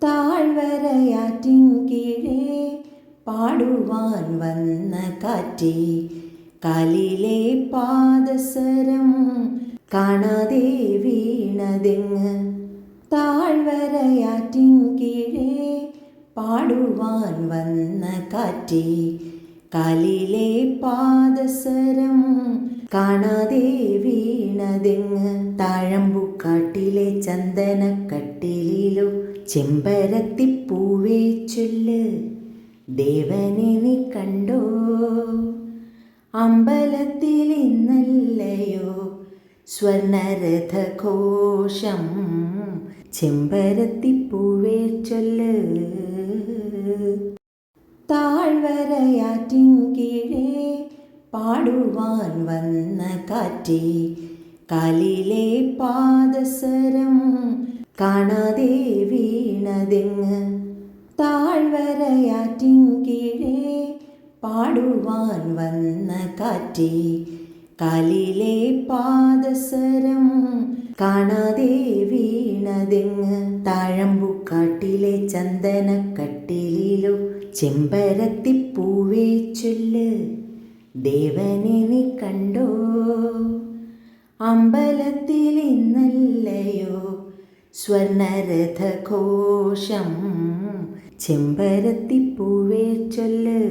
താഴ്വരയാറ്റിൻ കീഴേ പാടുവാൻ വന്ന കാറ്റേ, കാലിലെ പാദസരം കാണാതെ വീണതെങ്ങ്. താഴ്വരയാറ്റിൻ കീഴേ പാടുവാൻ വന്ന കാറ്റേ, കാലിലെ പാദസരം കാണാതെ വീണതെങ്ങ്. താഴമ്പൂക്കാട്ടിലെ ചന്ദനക്കട്ടിലിലോ ചെമ്പരത്തിപ്പൂവേ ചൊല്ല്, ദേവനെ നീ കണ്ടോ? അമ്പലത്തിൽ ഇന്നല്ലയോ സ്വർണരഥഘോഷം, ചെമ്പരത്തിപ്പൂവേ ചൊല്ല്. താഴ്വരയാറ്റിൻ കീഴേ പാടുവാൻ വന്ന കാറ്റേ, കാലിലെ പാദസരം കാണാതെ വീണതെങ്ങ്. താഴ്വരയാറ്റിൻ കീഴേ പാടുവാൻ വന്ന കാറ്റേ, കാലിലെ പാദസരം കാണാതെ വീണതെങ്ങ്. താഴമ്പൂക്കാട്ടിലെ ചന്ദനക്കട്ടിലിലോ ചെമ്പരത്തിപ്പൂവേ ചൊല്ല്, ദേവനെ നീ കണ്ടോ? അമ്പലത്തിൽ ഇന്നല്ലയോ സ്വർണരഥഘോഷം, ചെമ്പരത്തിപ്പൂവേ ചൊല്ല്.